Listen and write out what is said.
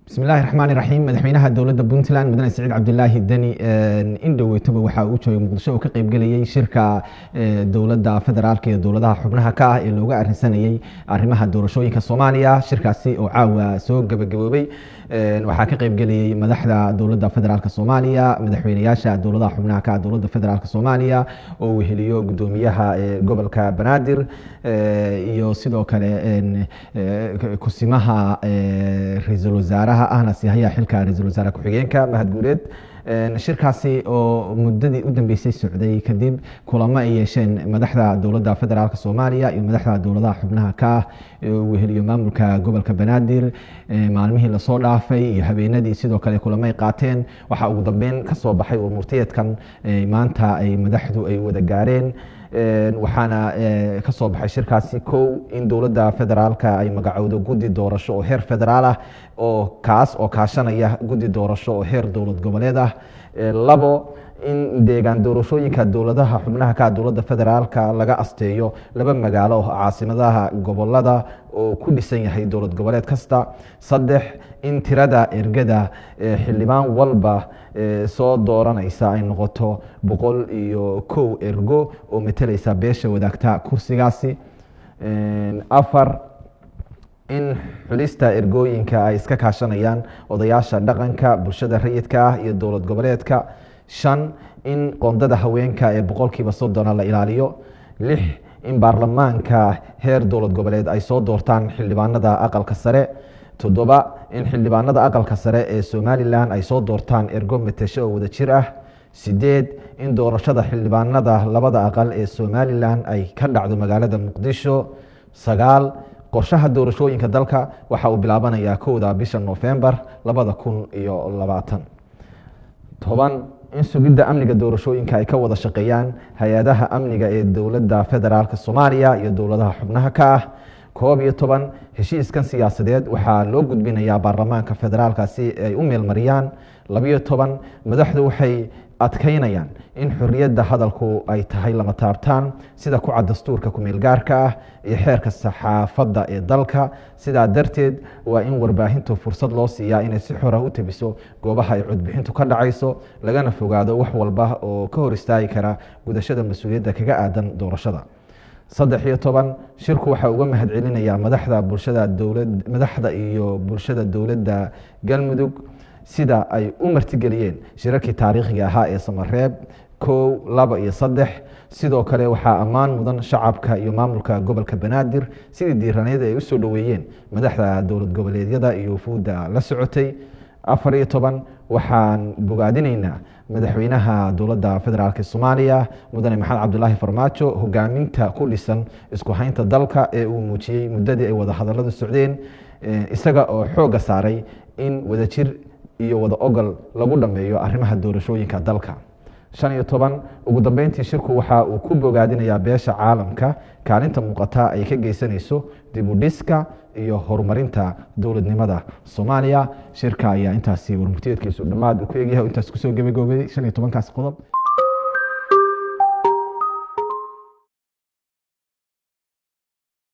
بسم الله الرحمن الرحيم مدحوينها دولة بنتلاند مدن سعيد عبد الله الدني indhoweytaba waxa uu joogay muqdisho oo ka qayb galay shirka dowladda federaalka iyo dowladaha xubnaha ka ah ee looga arrinsanayay arrimaha doorashooyinka Soomaaliya shirkaasi oo caawa soo gabagaboobay waxa ka qayb galay madaxda dowladda federaalka Soomaaliya madaxweynayaasha dowladaha xubnaha ka dowladda federaalka Soomaaliya oo uu heliyo gudoomiyaha gobolka Banaadir iyo sidoo kale kusimaha ra'iisul wasaaraha ahna siyaha xilka ra'iisul wasaaraha ku-xigeenka mahad guuleed shirkaasi oo muddadii u dambeysay socday kadib kulamo ay yeesheen madaxda dowladda federaalka Soomaaliya iyo madaxda dowladaha xubnaha ka uu heliyo maamulka gobolka Banaadir maalmihii la soo dhaafay iyo habeenadii sidoo kale kulamo ay qaateen waxa ugu dambeyn ka soo baxay murtiyeedkan maanta ay madaxdu ay wada gaareen waxaana ka soo baxay shirkaasi in dowladda federaalka ay magacowdo guddi doorasho oo heer federaal ah oo kaashanaya guddi doorasho oo heer dowlad goboleed ah labo in deegaan doorashooyinka dowladaha xubnaha ka dowladda federaalka laga asteeyo laba magaalo oo caasimadaha gobolada oo ku dhisan yahay dowlad goboleed kasta saddex in tirada ergada xildhibaan walba soo dooranaysa ay noqoto 101 ergo oo metelaysa beesha wadaagta kursigaasi afar in xulista ergooyinka ay iska kaashanayaan odayaasha dhaqanka bulshada rayidka ah iyo dowlad goboleedka shan in qoondada haweenka ee 30% la ilaaliyo lix in baarlamaanka heer dowlad goboleed ay soo doortaan xildhibaanada aqalka sare toddoba in xildhibaanada aqalka sare ee Somaliland ay soo doortaan ergo metasho oo wada jir ah sideed in doorashada xildhibaanada labada aqal ee Somaliland ay ka dhacdo magaalada Muqdisho sagaal qorshaha doorashooyinka dalka waxa uu bilaabanayaa 1 bisha November 2020 toban in sugidda amniga doorashooyinka ay ka wada shaqeeyaan hay'adaha amniga ee dowladda federaalka Soomaaliya iyo dowladaha xubnaha ka ah 11 heshiiskan siyaasadeed waxaa loo gudbinayaa baarlamaanka federaalka si ay u meel mariyaan 12 madaxdu waxay adkeynayaan in xurriyadda hadalku ay tahay lama taabtaan sida ku cad dastuurka ku meel gaarka ah iyo xeerka saxaafadda ee dalka sida darteed waa in warbaahintu fursad loo siiyaa inay si xor ah u tabiso goobaha ay codbixintu ka dhacayso lagana fogaado wax walba oo ka hor istaagi kara gudashada mas'uuliyadda kaga aadan doorashada 13 shirku waxa uga mahad celinayaa madaxda iyo bulshada dowladda Galmudug sida ay u martigeliyeen shirarkii taariikhiga ahaa ee Samareeb 1 2 iyo 3 sidoo kale waxaa ammaan mudan shacabka iyo maamulka gobolka Banaadir sidii diiraneed ay u soo dhaweeyeen madaxda dowlad goboleedyada iyo fuuda la socotay 14 waxaan bogaadinaynaa madaxweynaha dowladda federaalka Soomaaliya mudane Maxamed Cabdullaahi Farmaajo hogaaminta ku dhisan isku haynta dalka ee uu muujiyay muddadii ay wada hadalladu socdeen isaga oo xooga saaray in wadajir iyo wada ogol lagu dhameeyo arrimaha doorashooyinka dalka 15 ugu dambeyntii shirku waxa uu ku bogaadinayaa beesha caalamka kaalinta muuqata ay ka geysanayso dib u dhiska iyo horumarinta dowladnimada Soomaaliya shirka ayaa intaasi warmurtiyeedkiisu dhamaad ku eegyahay intaas ku soo gabagaboobay 15 kaas qodob